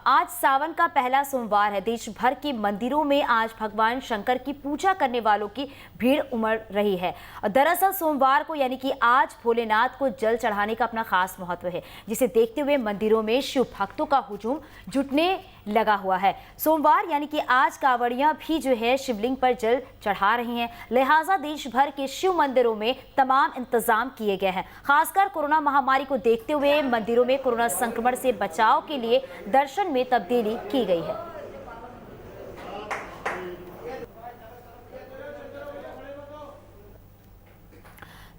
आज सावन का पहला सोमवार है। देश भर के मंदिरों में आज भगवान शंकर की पूजा करने वालों की भीड़ उमड़ रही है। दरअसल सोमवार को यानी कि आज भोलेनाथ को जल चढ़ाने का अपना खास महत्व है, जिसे देखते हुए मंदिरों में शिव भक्तों का हुजूम जुटने लगा हुआ है। सोमवार यानी कि आज कांवड़ियां भी जो है शिवलिंग पर जल चढ़ा रही हैं। लिहाजा देश भर के शिव मंदिरों में तमाम इंतजाम किए गए हैं। खासकर कोरोना महामारी को देखते हुए मंदिरों में कोरोना संक्रमण से बचाव के लिए दर्शन में तब्दीली की गई है।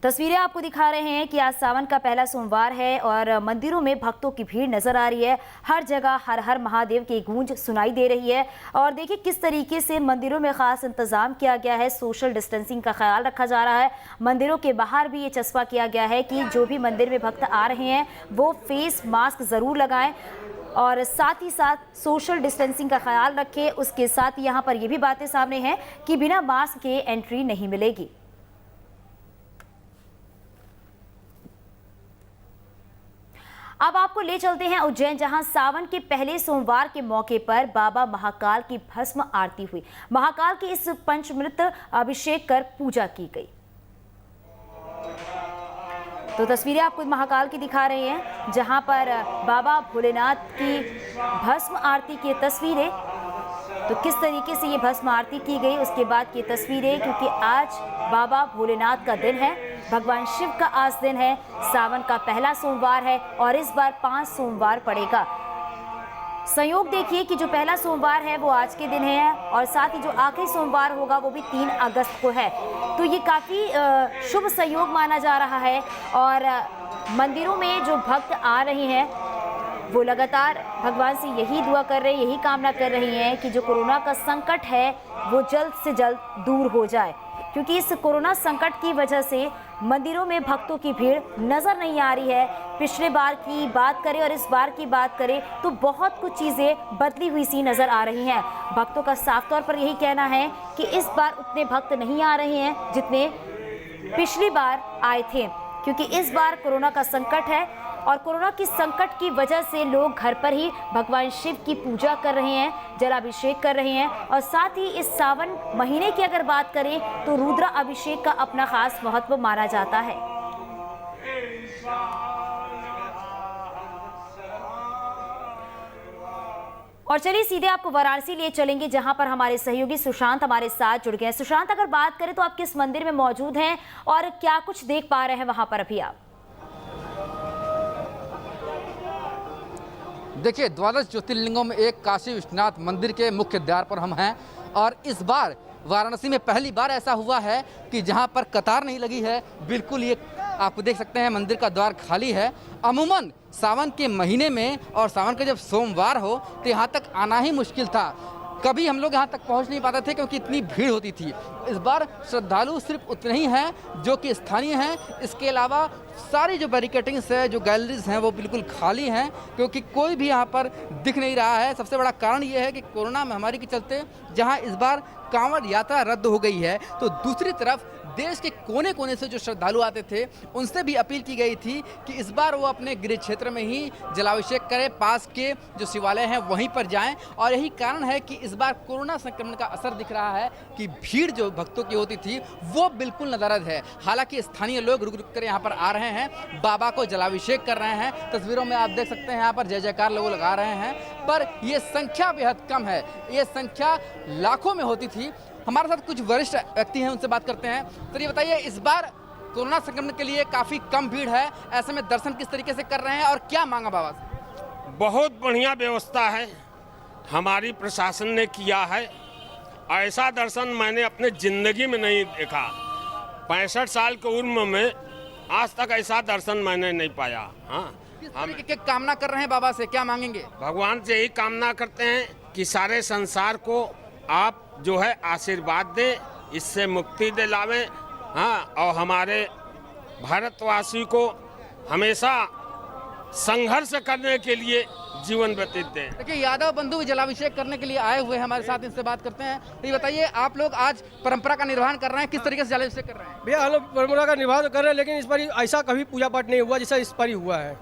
तस्वीरें आपको दिखा रहे हैं कि आज सावन का पहला सोमवार है और मंदिरों में भक्तों की भीड़ नजर आ रही है। हर जगह हर हर महादेव की गूंज सुनाई दे रही है और देखिए किस तरीके से मंदिरों में खास इंतजाम किया गया है। सोशल डिस्टेंसिंग का ख्याल रखा जा रहा है। मंदिरों के बाहर भी ये चस्पा किया गया है कि जो भी मंदिर में भक्त आ रहे हैं वो फेस मास्क जरूर लगाएं और साथ ही साथ सोशल डिस्टेंसिंग का ख्याल रखें। उसके साथ यहाँ पर ये भी बातें सामने हैं कि बिना मास्क के एंट्री नहीं मिलेगी। अब आपको ले चलते हैं उज्जैन, जहां सावन के पहले सोमवार के मौके पर बाबा महाकाल की भस्म आरती हुई। महाकाल के इस पंचामृत अभिषेक कर पूजा की गई। तो तस्वीरें आपको महाकाल की दिखा रहे हैं, जहां पर बाबा भोलेनाथ की भस्म आरती की तस्वीरें। तो किस तरीके से ये भस्म आरती की गई उसके बाद की तस्वीरें, क्योंकि आज बाबा भोलेनाथ का दिन है, भगवान शिव का आज दिन है, सावन का पहला सोमवार है और इस बार 5 सोमवार पड़ेगा। संयोग देखिए कि जो पहला सोमवार है वो आज के दिन है और साथ ही जो आखिरी सोमवार होगा वो भी 3 अगस्त को है। तो ये काफ़ी शुभ संयोग माना जा रहा है और मंदिरों में जो भक्त आ रहे हैं वो लगातार भगवान से यही दुआ कर रहे हैं, यही कामना कर रही हैं कि जो कोरोना का संकट है वो जल्द से जल्द दूर हो जाए, क्योंकि इस कोरोना संकट की वजह से मंदिरों में भक्तों की भीड़ नज़र नहीं आ रही है। पिछले बार की बात करें और इस बार की बात करें तो बहुत कुछ चीज़ें बदली हुई सी नज़र आ रही हैं। भक्तों का साफ तौर पर यही कहना है कि इस बार उतने भक्त नहीं आ रहे हैं जितने पिछली बार आए थे, क्योंकि इस बार कोरोना का संकट है और कोरोना की संकट की वजह से लोग घर पर ही भगवान शिव की पूजा कर रहे हैं, जलाभिषेक कर रहे हैं। और साथ ही इस सावन महीने की अगर बात करें तो रुद्र अभिषेक का अपना खास महत्व माना जाता है। और चलिए सीधे आपको वाराणसी लिए चलेंगे, जहां पर हमारे सहयोगी सुशांत हमारे साथ जुड़ गए हैं। सुशांत, अगर बात करें तो आप किस मंदिर में मौजूद हैं और क्या कुछ देख पा रहे हैं वहां पर अभी आप? देखिए, द्वादश ज्योतिर्लिंगों में एक काशी विश्वनाथ मंदिर के मुख्य द्वार पर हम हैं और इस बार वाराणसी में पहली बार ऐसा हुआ है कि जहां पर कतार नहीं लगी है। बिल्कुल ये आप देख सकते हैं मंदिर का द्वार खाली है। अमूमन सावन के महीने में और सावन का जब सोमवार हो तो यहाँ तक आना ही मुश्किल था। कभी हम लोग यहाँ तक पहुँच नहीं पाते थे क्योंकि इतनी भीड़ होती थी। इस बार श्रद्धालु सिर्फ उतने ही हैं जो कि स्थानीय हैं। इसके अलावा सारी जो बैरिकेटिंग्स है, जो गैलरीज हैं वो बिल्कुल खाली हैं, क्योंकि कोई भी यहाँ पर दिख नहीं रहा है। सबसे बड़ा कारण ये है कि कोरोना महामारी के चलते जहाँ इस बार कांवड़ यात्रा रद्द हो गई है, तो दूसरी तरफ देश के कोने कोने से जो श्रद्धालु आते थे उनसे भी अपील की गई थी कि इस बार वो अपने गृह क्षेत्र में ही जलाभिषेक करें, पास के जो शिवालय हैं वहीं पर जाएं। और यही कारण है कि इस बार कोरोना संक्रमण का असर दिख रहा है कि भीड़ जो भक्तों की होती थी वो बिल्कुल नदारद है। हालांकि स्थानीय लोग रुक रुक कर यहाँ पर आ रहे हैं, बाबा को जलाभिषेक कर रहे हैं। तस्वीरों में आप देख सकते हैं यहाँ पर जय जयकार लोग लगा रहे हैं, पर ये संख्या बेहद कम है। ये संख्या लाखों में होती थी। हमारे साथ कुछ वरिष्ठ व्यक्ति हैं, उनसे बात करते हैं। तो ये बताइए, इस बार कोरोना संक्रमण के लिए काफ़ी कम भीड़ है, ऐसे में दर्शन किस तरीके से कर रहे हैं और क्या मांगा बाबा से? बहुत बढ़िया व्यवस्था है, हमारी प्रशासन ने किया है। ऐसा दर्शन मैंने अपने ज़िंदगी में नहीं देखा। 65 साल की उम्र में आज तक ऐसा दर्शन मैंने नहीं पाया। हाँ, हम क्या कामना कर रहे हैं बाबा से, क्या मांगेंगे? भगवान से यही कामना करते हैं कि सारे संसार को आप जो है आशीर्वाद दें, इससे मुक्ति दिलावें। हाँ, और हमारे भारतवासी को हमेशा संघर्ष करने के लिए जीवन व्यतीत दें। देखिए, यादव बंधु भी जलाभिषेक करने के लिए आए हुए हैं हमारे साथ, इनसे बात करते हैं। तो ये बताइए, आप लोग आज परंपरा का निर्वहन कर रहे हैं, किस तरीके से जलाभिषेक कर रहे हैं? भैया हम लोग परंपरा का निर्वहन कर रहे हैं, लेकिन इस बार ऐसा कभी पूजा पाठ नहीं हुआ जैसा इस बार ही हुआ है।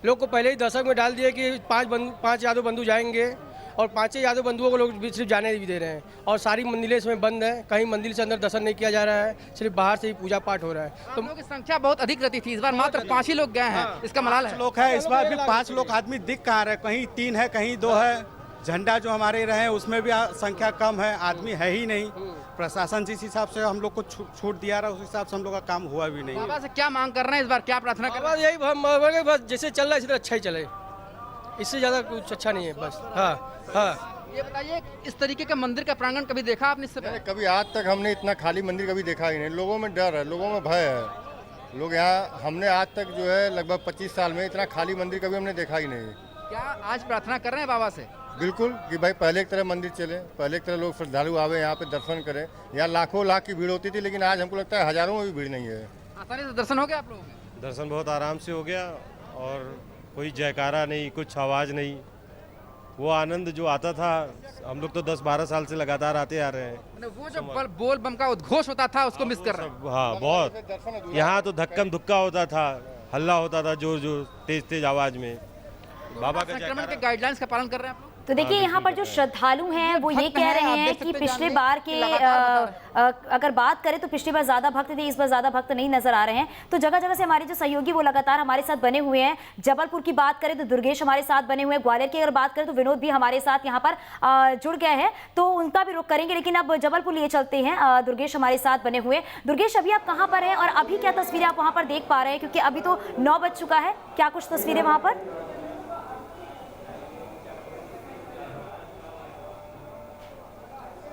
लोग को पहले ही दशक में डाल दिया कि 5 यादव बंधु जाएंगे और 5 यादव बंधुओं को लोग सिर्फ जाने भी दे रहे हैं और सारी मंदिरें इसमें बंद हैं। कहीं मंदिर से अंदर दर्शन नहीं किया जा रहा है, सिर्फ बाहर से ही पूजा पाठ हो रहा है। तो लोगों की संख्या बहुत अधिक रहती थी, इस बार मात्र 5 ही लोग गए हैं। इसका मलाल है। लोग है इस बार भी 5 लोग आदमी दिख कहाँ रहे, कहीं 3 है कहीं 2 है। झंडा जो हमारे रहे उसमें भी संख्या कम है, आदमी है ही नहीं। प्रशासन जिस हिसाब से हम लोग को छूट दिया रहा है उस हिसाब से हम लोग का काम हुआ भी नहीं। बाबा से क्या मांग कर रहे हैं इस बार, क्या प्रार्थना कर रहे हैं? यही बस जैसे चल रहा है इसी तरह अच्छा ही चले, इससे ज़्यादा कुछ अच्छा नहीं है बस। हाँ। ये बताइए, इस तरीके का मंदिर का प्रांगण कभी देखा आपने इससे पहले? कभी आज तक हमने इतना खाली मंदिर कभी देखा ही नहीं। लोगों में डर है, लोगों में भय है। लोग यहाँ हमने आज तक जो है लगभग 25 साल में इतना खाली मंदिर कभी हमने देखा ही नहीं। क्या आज प्रार्थना कर रहे हैं बाबा से? बिल्कुल कि भाई पहले की तरह मंदिर चले, पहले की तरह लोग श्रद्धालु आवे यहाँ पे दर्शन करें। यहाँ लाखों लाख की भीड़ होती थी, लेकिन आज हमको लगता है हजारों में भी भीड़ नहीं है। आसानी से दर्शन हो गया आप लोगों के? दर्शन बहुत आराम से हो गया और कोई जयकारा नहीं, कुछ आवाज़ नहीं। वो आनंद जो आता था, हम लोग तो 10-12 साल से लगातार आते आ रहे हैं। वो जो बोल बम का उद्घोष होता था उसको मिस कर रहे हैं? हाँ बहुत। यहाँ तो धक्कम धुक्का होता था, हल्ला होता था जोर जोर तेज तेज आवाज में। बाबा का संक्रमण के गाइडलाइंस का पालन कर रहे हैं आप लोग? तो देखिए यहाँ पर जो श्रद्धालु हैं वो ये कह रहे हैं कि पिछले बार के अगर बात करें तो पिछली बार ज़्यादा भक्त थे, इस बार ज़्यादा भक्त नहीं नजर आ रहे हैं। तो जगह जगह से हमारे जो सहयोगी वो लगातार हमारे साथ बने हुए हैं। जबलपुर की बात करें तो दुर्गेश हमारे साथ बने हुए हैं, ग्वालियर की अगर बात करें तो विनोद भी हमारे साथ यहाँ पर जुड़ गए हैं, तो उनका भी रुख करेंगे। लेकिन अब जबलपुर लिए चलते हैं, दुर्गेश हमारे साथ बने हुए। दुर्गेश, अभी आप कहाँ पर हैं और अभी क्या तस्वीरें आप वहाँ पर देख पा रहे हैं, क्योंकि अभी तो 9 बज चुका है, क्या कुछ तस्वीरें वहाँ पर?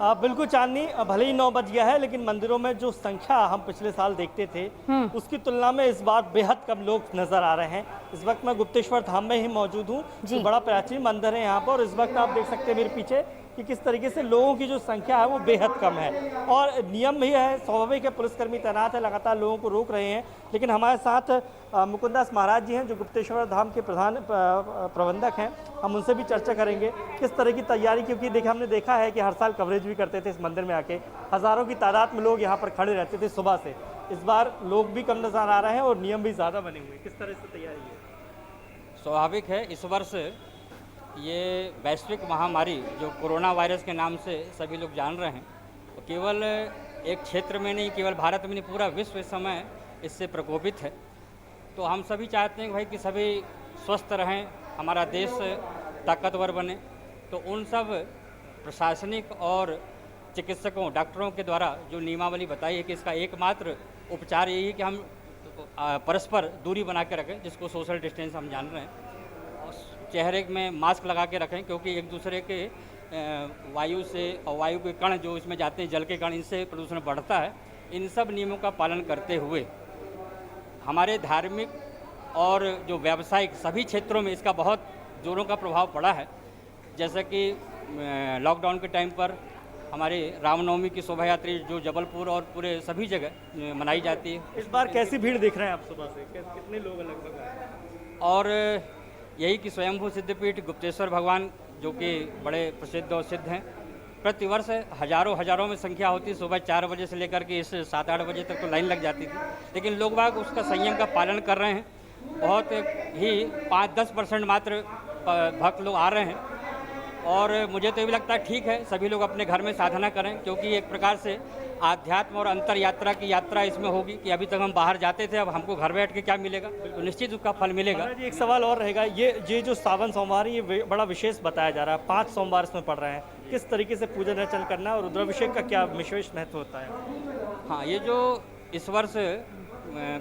बिल्कुल चांदनी, भले ही 9 बज गया है लेकिन मंदिरों में जो संख्या हम पिछले साल देखते थे उसकी तुलना में इस बार बेहद कम लोग नजर आ रहे हैं। इस वक्त मैं गुप्तेश्वर धाम में ही मौजूद हूँ, तो बड़ा प्राचीन मंदिर है यहाँ पर, और इस वक्त आप देख सकते हैं मेरे पीछे कि किस तरीके से लोगों की जो संख्या है वो बेहद कम है। और नियम भी है, स्वाभाविक है, पुलिसकर्मी तैनात है, लगातार लोगों को रोक रहे हैं। लेकिन हमारे साथ मुकुंदास महाराज जी हैं जो गुप्तेश्वर धाम के प्रधान प्रबंधक हैं, हम उनसे भी चर्चा करेंगे किस तरह की तैयारी, क्योंकि देखिए हमने देखा है कि हर साल कवरेज भी करते थे इस मंदिर में आके, हज़ारों की तादाद में लोग यहाँ पर खड़े रहते थे सुबह से। इस बार लोग भी कम नजर आ रहे हैं और नियम भी ज़्यादा बने हुए हैं, किस तरह से तैयारी है? स्वाभाविक है, इस वर्ष ये वैश्विक महामारी जो कोरोना वायरस के नाम से सभी लोग जान रहे हैं, तो केवल एक क्षेत्र में नहीं, केवल भारत में नहीं, पूरा विश्व इस समय इससे प्रकोपित है। तो हम सभी चाहते हैं भाई कि सभी स्वस्थ रहें, हमारा देश ताकतवर बने। तो उन सब प्रशासनिक और चिकित्सकों, डॉक्टरों के द्वारा जो नियमावली बताई है कि इसका एकमात्र उपचार यही है कि हम परस्पर दूरी बना के रखें, जिसको सोशल डिस्टेंस हम जान रहे हैं। चेहरे में मास्क लगा के रखें, क्योंकि एक दूसरे के वायु से और वायु के कण जो इसमें जाते हैं, जल के कण, इनसे प्रदूषण बढ़ता है। इन सब नियमों का पालन करते हुए हमारे धार्मिक और जो व्यावसायिक सभी क्षेत्रों में इसका बहुत जोरों का प्रभाव पड़ा है। जैसे कि लॉकडाउन के टाइम पर हमारे रामनवमी की शोभा यात्रा जो जबलपुर और पूरे सभी जगह मनाई जाती है। इस बार कैसी भीड़ देख रहे हैं आप सुबह से, कितने लोग लगभग आए? और यही कि स्वयंभू सिद्धपीठ गुप्तेश्वर भगवान जो कि बड़े प्रसिद्ध और सिद्ध हैं, प्रतिवर्ष हजारों में संख्या होती है। सुबह 4 बजे से लेकर के इस 7-8 बजे तक तो लाइन लग जाती थी, लेकिन लोग बाग उसका संयम का पालन कर रहे हैं। बहुत ही 5-10% मात्र भक्त लोग आ रहे हैं, और मुझे तो ये भी लगता है ठीक है, सभी लोग अपने घर में साधना करें, क्योंकि एक प्रकार से आध्यात्म और अंतर यात्रा की यात्रा इसमें होगी कि अभी तक हम बाहर जाते थे, अब हमको घर बैठ के क्या मिलेगा, तो निश्चित उसका फल मिलेगा। एक सवाल और रहेगा, ये जो सावन सोमवार है ये बड़ा विशेष बताया जा रहा है, 5 सोमवार इसमें पड़ रहे हैं, किस तरीके से पूजन अर्चन करना है और रुद्राभिषेक का क्या विशेष महत्व होता है? हाँ, ये जो इस वर्ष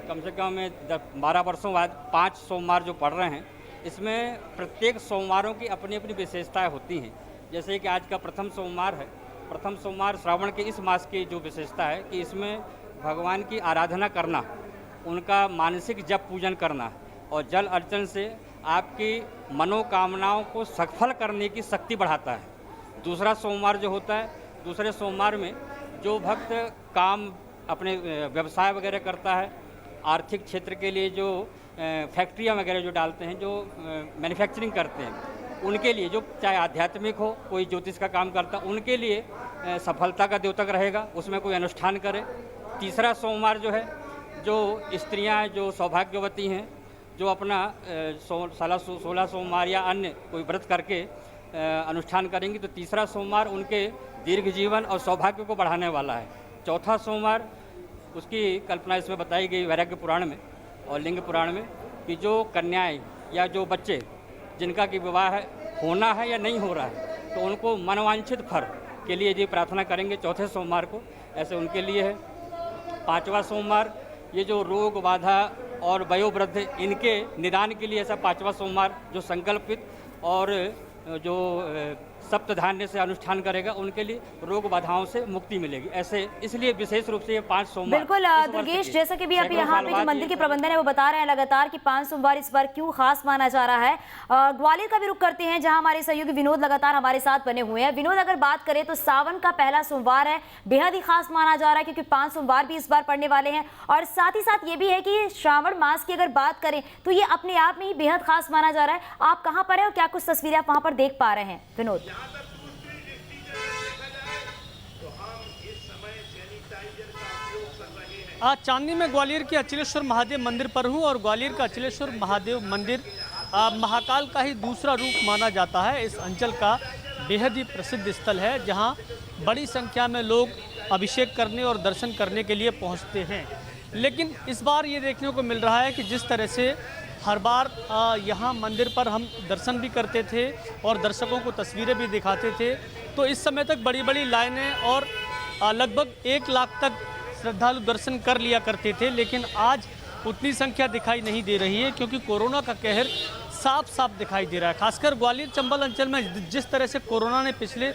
कम से कम 12 वर्षों बाद 5 सोमवार जो पड़ रहे हैं, इसमें प्रत्येक सोमवारों की अपनी अपनी विशेषताएं होती हैं। जैसे कि आज का प्रथम सोमवार है, प्रथम सोमवार श्रावण के इस मास की जो विशेषता है कि इसमें भगवान की आराधना करना, उनका मानसिक जप पूजन करना और जल अर्चन से आपकी मनोकामनाओं को सफल करने की शक्ति बढ़ाता है। दूसरा सोमवार जो होता है, दूसरे सोमवार में जो भक्त काम अपने व्यवसाय वगैरह करता है, आर्थिक क्षेत्र के लिए जो फैक्ट्रियाँ वगैरह जो डालते हैं, जो मैन्युफैक्चरिंग करते हैं, उनके लिए, जो चाहे आध्यात्मिक हो, कोई ज्योतिष का काम करता, उनके लिए सफलता का द्योतक रहेगा, उसमें कोई अनुष्ठान करे। तीसरा सोमवार जो है, जो स्त्रियां जो सौभाग्यवती हैं जो अपना 16 सोमवार या अन्य कोई व्रत करके अनुष्ठान करेंगी, तो तीसरा सोमवार उनके दीर्घ जीवन और सौभाग्य को बढ़ाने वाला है। चौथा सोमवार उसकी कल्पना इसमें बताई गई वैराग्य पुराण में और लिंग पुराण में कि जो कन्याएं या जो बच्चे जिनका कि विवाह होना है या नहीं हो रहा है, तो उनको मनवांछित फल के लिए ये प्रार्थना करेंगे चौथे सोमवार को, ऐसे उनके लिए है। पांचवा सोमवार ये जो रोग बाधा और वयोवृद्ध इनके निदान के लिए ऐसा पांचवा सोमवार जो संकल्पित और जो सप्तधान्य से अनुष्ठान करेगा उनके लिए रोग बाधाओं से मुक्ति मिलेगी। ऐसे इसलिए विशेष रूप से ये 5 सोमवार। बिल्कुल दुर्गेश, जैसा कि भी आप यहाँ पे जो मंदिर के प्रबंधन है वो बता रहे हैं लगातार कि 5 सोमवार इस बार क्यों खास माना जा रहा है। ग्वालियर का भी रुख करते हैं जहाँ हमारे सहयोगी विनोद लगातार हमारे साथ बने हुए हैं। विनोद, अगर बात करें तो सावन का पहला सोमवार है, बेहद ही खास माना जा रहा है क्योंकि 5 सोमवार भी इस बार पड़ने वाले हैं और साथ ही साथ ये भी है कि श्रावण मास की अगर बात करें तो ये अपने आप में ही बेहद खास माना जा रहा है। आप कहाँ पर हैं और क्या कुछ तस्वीरें आप वहाँ पर देख पा रहे हैं विनोद? आज चांदनी में ग्वालियर के अचलेश्वर महादेव मंदिर पर हूँ और ग्वालियर का अचलेश्वर महादेव मंदिर महाकाल का ही दूसरा रूप माना जाता है। इस अंचल का बेहद ही प्रसिद्ध स्थल है जहाँ बड़ी संख्या में लोग अभिषेक करने और दर्शन करने के लिए पहुँचते हैं। लेकिन इस बार ये देखने को मिल रहा है कि जिस तरह से हर बार यहाँ मंदिर पर हम दर्शन भी करते थे और दर्शकों को तस्वीरें भी दिखाते थे, तो इस समय तक बड़ी बड़ी लाइनें और लगभग 1 लाख तक श्रद्धालु दर्शन कर लिया करते थे। लेकिन आज उतनी संख्या दिखाई नहीं दे रही है क्योंकि कोरोना का कहर साफ साफ दिखाई दे रहा है। खासकर ग्वालियर चंबल अंचल में जिस तरह से कोरोना ने पिछले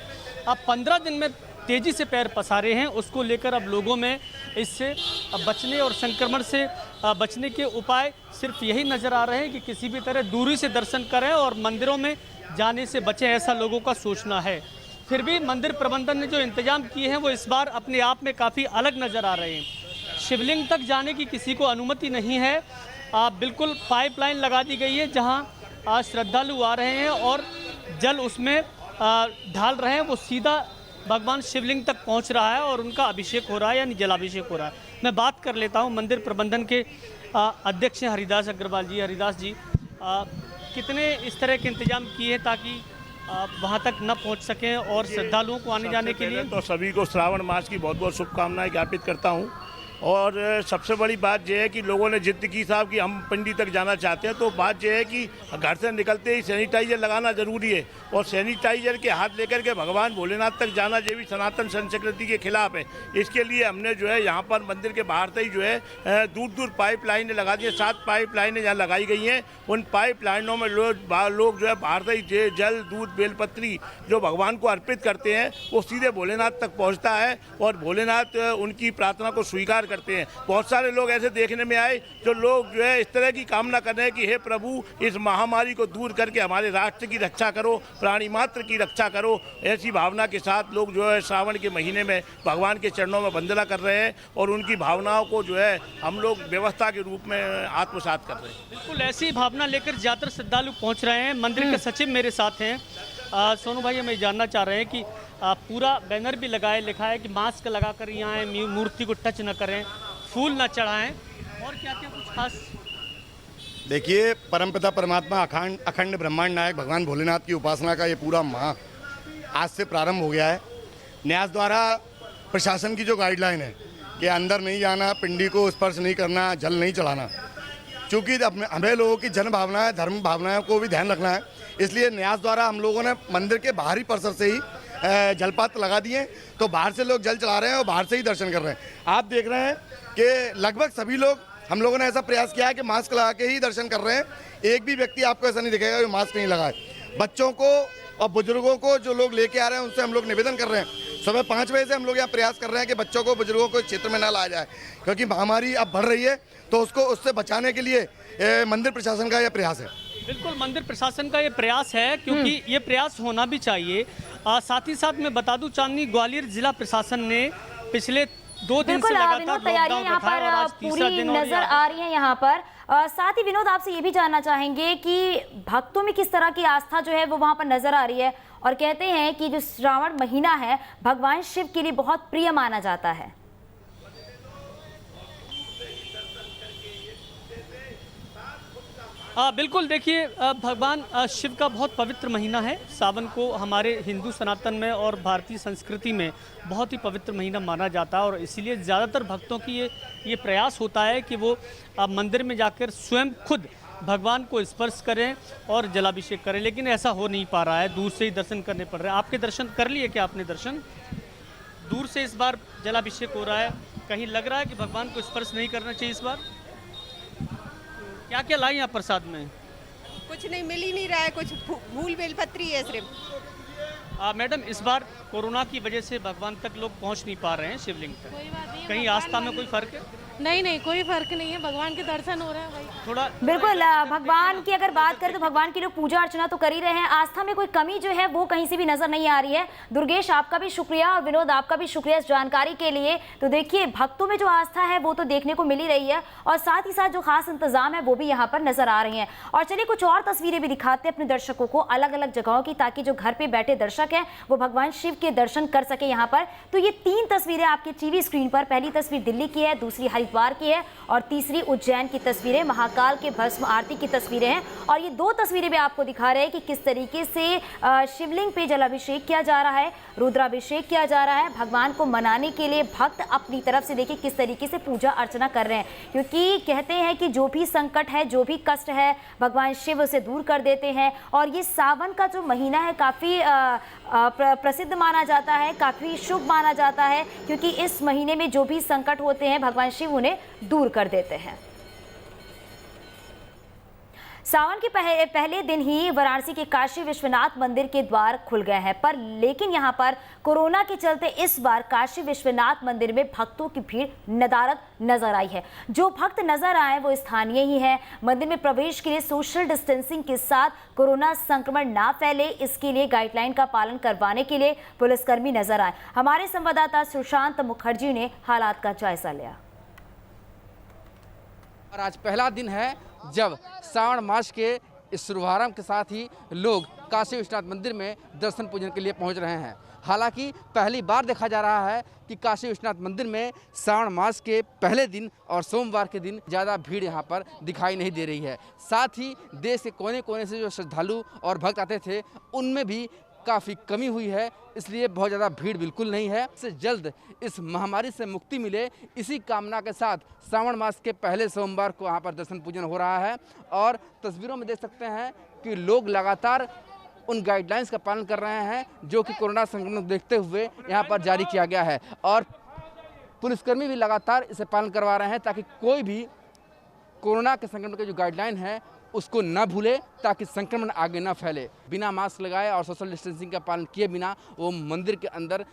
15 दिन में तेज़ी से पैर पसारे हैं, उसको लेकर अब लोगों में इससे बचने और संक्रमण से बचने के उपाय सिर्फ यही नज़र आ रहे हैं कि किसी भी तरह दूरी से दर्शन करें और मंदिरों में जाने से बचें, ऐसा लोगों का सोचना है। फिर भी मंदिर प्रबंधन ने जो इंतजाम किए हैं वो इस बार अपने आप में काफ़ी अलग नज़र आ रहे हैं। शिवलिंग तक जाने की किसी को अनुमति नहीं है। बिल्कुल पाइपलाइन लगा दी गई है जहां श्रद्धालु आ रहे हैं और जल उसमें ढाल रहे हैं, वो सीधा भगवान शिवलिंग तक पहुंच रहा है और उनका अभिषेक हो रहा है यानी जलाभिषेक हो रहा है। मैं बात कर लेता हूं मंदिर प्रबंधन के अध्यक्ष हैं हरिदास अग्रवाल जी। हरिदास जी, कितने इस तरह के इंतजाम किए हैं ताकि वहाँ तक न पहुँच सकें और श्रद्धालुओं को आने जाने के लिए? तो सभी को श्रावण मास की बहुत बहुत शुभकामनाएं ज्ञापित करता हूँ। और सबसे बड़ी बात यह है कि लोगों ने जिद की साहब कि हम पिंडी तक जाना चाहते हैं, तो बात यह है कि घर से निकलते ही सैनिटाइजर लगाना ज़रूरी है और सैनिटाइजर के हाथ लेकर के भगवान भोलेनाथ तक जाना ये भी सनातन संस्कृति के खिलाफ है। इसके लिए हमने जो है यहाँ पर मंदिर के बाहर से ही जो है दूर दूर पाइप लाइनें लगा दी हैं। 7 पाइप लाइनें यहाँ लगाई गई हैं। उन पाइप लाइनों में लोग जो है बाहर से ही जल, दूध, बेलपत्री जो भगवान को अर्पित करते हैं वो सीधे भोलेनाथ तक पहुँचता है और भोलेनाथ उनकी प्रार्थना को स्वीकार करते हैं। बहुत सारे लोग ऐसे देखने में आए जो लोग जो है इस तरह की कामना कर रहे हैं कि हे प्रभु, इस महामारी को दूर करके हमारे राष्ट्र की रक्षा करो, प्राणी मात्र की रक्षा करो। ऐसी भावना के साथ लोग जो है श्रावण के महीने में भगवान के चरणों में वंदना कर रहे हैं और उनकी भावनाओं को जो है हम लोग व्यवस्था के रूप में आत्मसात कर रहे हैं। बिल्कुल ऐसी भावना लेकर ज़्यादातर श्रद्धालु पहुँच रहे हैं। मंदिर के सचिव मेरे साथ हैं। सोनू भाई, हमें जानना चाह रहे हैं कि पूरा बैनर भी लगाए, लिखा है कि मास्क लगाकर यहाँ आए, मूर्ति को टच न करें, फूल न चढ़ाएं, और क्या क्या कुछ खास? देखिए, परमपिता परमात्मा अखंड ब्रह्मांड नायक भगवान भोलेनाथ की उपासना का ये पूरा माह आज से प्रारंभ हो गया है। न्यास द्वारा प्रशासन की जो गाइडलाइन है कि अंदर नहीं जाना, पिंडी को स्पर्श नहीं करना, जल नहीं चढ़ाना, चूँकि हमें लोगों की जन भावना है, धर्म भावनाओं को भी ध्यान रखना है, इसलिए न्यास द्वारा हम लोगों ने मंदिर के बाहरी परिसर से ही जलपात्र लगा दिए, तो बाहर से लोग जल चढ़ा रहे हैं और बाहर से ही दर्शन कर रहे हैं। आप देख रहे हैं कि लगभग सभी लोग, हम लोगों ने ऐसा प्रयास किया है कि मास्क लगा के ही दर्शन कर रहे हैं। एक भी व्यक्ति आपको ऐसा नहीं दिखेगा कि मास्क नहीं लगाए। बच्चों को और बुजुर्गों को जो लोग लेके आ रहे हैं उनसे हम लोग निवेदन कर रहे हैं, सुबह 5 बजे से हम लोग यहाँ प्रयास कर रहे हैं कि बच्चों को, बुजुर्गों को क्षेत्र में ना लाया जाए, क्योंकि महामारी अब बढ़ रही है, तो उससे बचाने के लिए मंदिर प्रशासन का यह प्रयास है। बिल्कुल, मंदिर प्रशासन का ये प्रयास है क्योंकि ये प्रयास होना भी चाहिए। साथ ही साथ मैं बता दूं, चांदनी ग्वालियर जिला प्रशासन ने पिछले 2 दिन से लगातार तैयारियां यहाँ पर पूरी नजर आ रही हैं यहाँ पर। साथ ही विनोद, आपसे ये भी जानना चाहेंगे कि भक्तों में किस तरह की आस्था जो है वो वहाँ पर नजर आ रही है, और कहते हैं कि जो श्रावण महीना है भगवान शिव के लिए बहुत प्रिय माना जाता है। बिल्कुल, देखिए भगवान शिव का बहुत पवित्र महीना है। सावन को हमारे हिंदू सनातन में और भारतीय संस्कृति में बहुत ही पवित्र महीना माना जाता है और इसीलिए ज़्यादातर भक्तों की ये प्रयास होता है कि वो मंदिर में जाकर स्वयं खुद भगवान को स्पर्श करें और जलाभिषेक करें, लेकिन ऐसा हो नहीं पा रहा है, दूर से ही दर्शन करने पड़ रहे हैं। आपके दर्शन कर लिए क्या? आपने दर्शन दूर से इस बार जलाभिषेक हो रहा है, कहीं लग रहा है कि भगवान को स्पर्श नहीं करना चाहिए इस बार? क्या क्या लाई यहाँ प्रसाद में? कुछ नहीं, मिल ही नहीं रहा है, कुछ फूल बेलपत्री है सिर्फ। मैडम, इस बार कोरोना की वजह से भगवान तक लोग पहुँच नहीं पा रहे हैं शिवलिंग तक, कोई बात नहीं, कहीं आस्था में कोई फर्क है? नहीं, कोई फर्क नहीं है, भगवान के दर्शन हो रहे हैं भाई। थोड़ा बिल्कुल, भगवान की अगर बात करें तो भगवान की लोग पूजा अर्चना तो कर ही रहे हैं, आस्था में कोई कमी जो है वो कहीं से भी नजर नहीं आ रही है। दुर्गेश, आपका भी शुक्रिया और विनोद, आपका भी शुक्रिया इस जानकारी के लिए। तो देखिए, भक्तों में जो आस्था है वो तो देखने को मिल ही रही है और साथ ही साथ जो खास इंतजाम है वो भी यहाँ पर नजर आ रही हैं। और चलिए कुछ और तस्वीरें भी दिखाते हैं अपने दर्शकों को अलग अलग जगहों की, ताकि जो घर पे बैठे दर्शक हैं वो भगवान शिव के दर्शन कर सके यहाँ पर। तो ये 3 तस्वीरें आपके टीवी स्क्रीन पर, पहली तस्वीर दिल्ली की है, दूसरी हरिद्वार की है और तीसरी उज्जैन की तस्वीरें, महाकाल के भस्म आरती की तस्वीरें हैं। और ये 2 तस्वीरें भी आपको दिखा रहे हैं कि किस तरीके से शिवलिंग पे जलाभिषेक किया जा रहा है, रुद्राभिषेक किया जा रहा है। भगवान को मनाने के लिए भक्त अपनी तरफ से देखिए किस तरीके से पूजा अर्चना कर रहे हैं, क्योंकि कहते हैं कि जो भी संकट है, जो भी कष्ट है, भगवान शिव उसे दूर कर देते हैं। और ये सावन का जो महीना है काफ़ी प्रसिद्ध माना जाता है, काफ़ी शुभ माना जाता है, क्योंकि इस महीने में जो भी संकट होते हैं भगवान शिव उन्हें दूर कर देते हैं। सावन के पहले दिन ही वाराणसी के काशी विश्वनाथ मंदिर के द्वार खुल गए हैं, पर लेकिन यहां पर कोरोना के चलते इस बार काशी विश्वनाथ मंदिर में भक्तों की भीड़ नदारद नजर आई है। जो भक्त नजर आए वो स्थानीय ही हैं। मंदिर में प्रवेश के लिए सोशल डिस्टेंसिंग के साथ कोरोना संक्रमण ना फैले, इसके लिए गाइडलाइन का पालन करवाने के लिए पुलिसकर्मी नजर आए। हमारे संवाददाता सुशांत मुखर्जी ने हालात का जायजा लिया। और आज पहला दिन है जब श्रावण मास के इस शुभारंभ के साथ ही लोग काशी विश्वनाथ मंदिर में दर्शन पूजन के लिए पहुंच रहे हैं। हालांकि पहली बार देखा जा रहा है कि काशी विश्वनाथ मंदिर में श्रावण मास के पहले दिन और सोमवार के दिन ज़्यादा भीड़ यहां पर दिखाई नहीं दे रही है। साथ ही देश के कोने कोने से जो श्रद्धालु और भक्त आते थे उनमें भी काफ़ी कमी हुई है, इसलिए बहुत ज़्यादा भीड़ बिल्कुल नहीं है। इससे जल्द इस महामारी से मुक्ति मिले, इसी कामना के साथ श्रावण मास के पहले सोमवार को यहाँ पर दर्शन पूजन हो रहा है। और तस्वीरों में देख सकते हैं कि लोग लगातार उन गाइडलाइंस का पालन कर रहे हैं जो कि कोरोना संक्रमण को देखते हुए यहाँ पर जारी किया गया है। और पुलिसकर्मी भी लगातार इसे पालन करवा रहे हैं ताकि कोई भी कोरोना के संक्रमण के जो गाइडलाइन है उसको न भूले, ताकि संक्रमण आगे न फैले। बिना मास्क लगाए और सोशल डिस्टेंसिंग का पालन किए बिना वो मंदिर के अंदर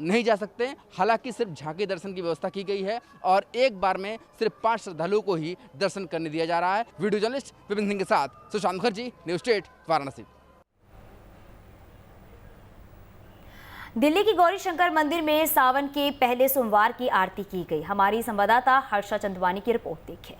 नहीं जा सकते। हालांकि सिर्फ झांकी दर्शन की व्यवस्था की गई है और एक बार में सिर्फ 5 श्रद्धालुओं को ही दर्शन करने दिया जा रहा है। वीडियो जर्नलिस्ट विपिन सिंह के साथ सुशांत मुखर्जी, न्यूज़ 8 वाराणसी। दिल्ली की गौरी शंकर मंदिर में सावन के पहले सोमवार की आरती की गई। हमारी संवाददाता हर्षा चंदवानी की रिपोर्ट देखिए।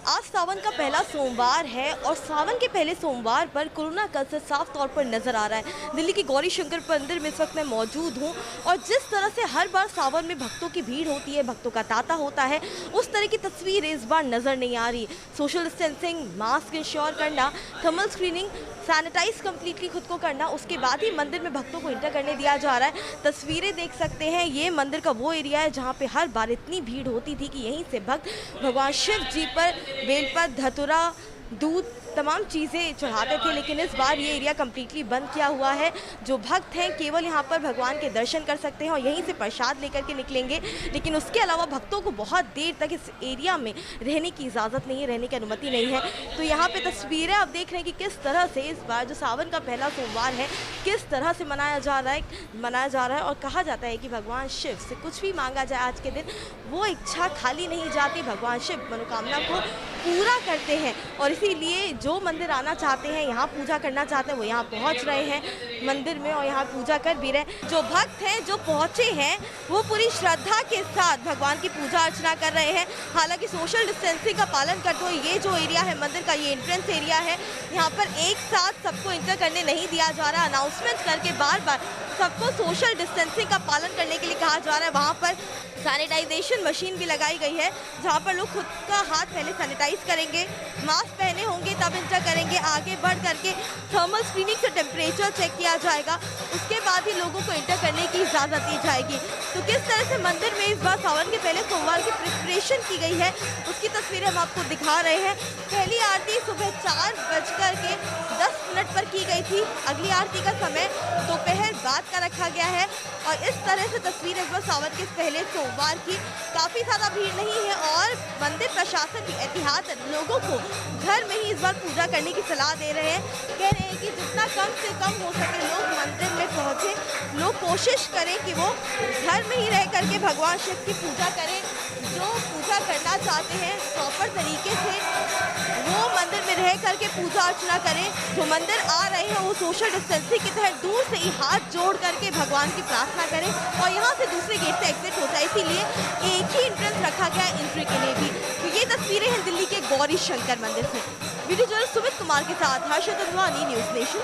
आज सावन का पहला सोमवार है और सावन के पहले सोमवार पर कोरोना का असर साफ तौर पर नजर आ रहा है। दिल्ली की गौरी शंकर मंदिर में इस वक्त मैं मौजूद हूं और जिस तरह से हर बार सावन में भक्तों की भीड़ होती है, भक्तों का तांता होता है, उस तरह की तस्वीर इस बार नजर नहीं आ रही। सोशल डिस्टेंसिंग, मास्क इंश्योर करना, थर्मल स्क्रीनिंग, सैनिटाइज कंप्लीटली खुद को करना, उसके बाद ही मंदिर में भक्तों को इंटर करने दिया जा रहा है। तस्वीरें देख सकते हैं, ये मंदिर का वो एरिया है जहाँ पे हर बार इतनी भीड़ होती थी कि यहीं से भक्त भगवान शिव जी पर बेलपत्र, धतूरा, दूध, तमाम चीज़ें चढ़ाते थे। लेकिन इस बार ये एरिया कम्प्लीटली बंद किया हुआ है। जो भक्त हैं केवल यहाँ पर भगवान के दर्शन कर सकते हैं और यहीं से प्रसाद लेकर के निकलेंगे, लेकिन उसके अलावा भक्तों को बहुत देर तक इस एरिया में रहने की इजाज़त नहीं है, रहने की अनुमति नहीं है। तो यहाँ पे तस्वीरें आप देख रहे हैं कि किस तरह से इस बार जो सावन का पहला सोमवार है किस तरह से मनाया जा रहा है। और कहा जाता है कि भगवान शिव से कुछ भी मांगा जाए आज के दिन वो इच्छा खाली नहीं जाती, भगवान शिव मनोकामना को पूरा करते हैं। और इसीलिए जो मंदिर आना चाहते हैं, यहाँ पूजा करना चाहते हैं, वो यहाँ पहुँच रहे हैं मंदिर में और यहाँ पूजा कर भी रहे। जो भक्त हैं जो पहुँचे हैं वो पूरी श्रद्धा के साथ भगवान की पूजा अर्चना कर रहे हैं। हालांकि सोशल डिस्टेंसिंग का पालन करते हुए ये जो एरिया है मंदिर का, ये एंट्रेंस एरिया है, यहाँ पर एक साथ सबको इंटर करने नहीं दिया जा रहा। अनाउंसमेंट करके बार बार सबको सोशल डिस्टेंसिंग का पालन करने के लिए कहा जा रहा है। वहाँ पर सैनिटाइजेशन मशीन भी लगाई गई है, जहां पर लोग खुद का हाथ पहले सैनिटाइज करेंगे, मास्क पहने होंगे, तब इंटर करेंगे। आगे बढ़ करके थर्मल स्क्रीनिंग से टेम्परेचर चेक किया जाएगा, उसके बाद ही लोगों को इंटर करने की इजाज़त दी जाएगी। तो किस तरह से मंदिर में इस बार सावन के पहले सोमवार की प्रिपरेशन की गई है, उसकी तस्वीरें हम आपको दिखा रहे हैं। पहली आरती सुबह 4:10 पर की गई थी। अगली आरती का समय दोपहर बाद का रखा गया है और इस तरह से तस्वीर इस बार सावन के पहले सोमवार की। काफ़ी ज़्यादा भीड़ नहीं है और मंदिर प्रशासन भी एहतियात लोगों को घर में ही इस बार पूजा करने की सलाह दे रहे हैं। कह रहे हैं कि जितना कम से कम हो सके लोग मंदिर में पहुँचे, लोग कोशिश करें कि वो घर में ही रह करके भगवान शिव की पूजा करें। जो पूजा करना चाहते हैं प्रॉपर तरीके से वो मंदिर में रह करके पूजा अर्चना करें। जो मंदिर आ रहे हैं वो सोशल डिस्टेंसिंग के तहत दूर से ही हाथ जोड़ करके भगवान की प्रार्थना करें और यहाँ से दूसरे गेट से एग्जिट हो जाए, इसीलिए एक ही एंट्रेंस रखा गया है एंट्री के लिए भी। तो ये तस्वीरें हैं दिल्ली के गौरी शंकर मंदिर से। वीडियो जर्नलिस्ट सुमित कुमार के साथ हर्षद अदवानी, न्यूज़ नेशन।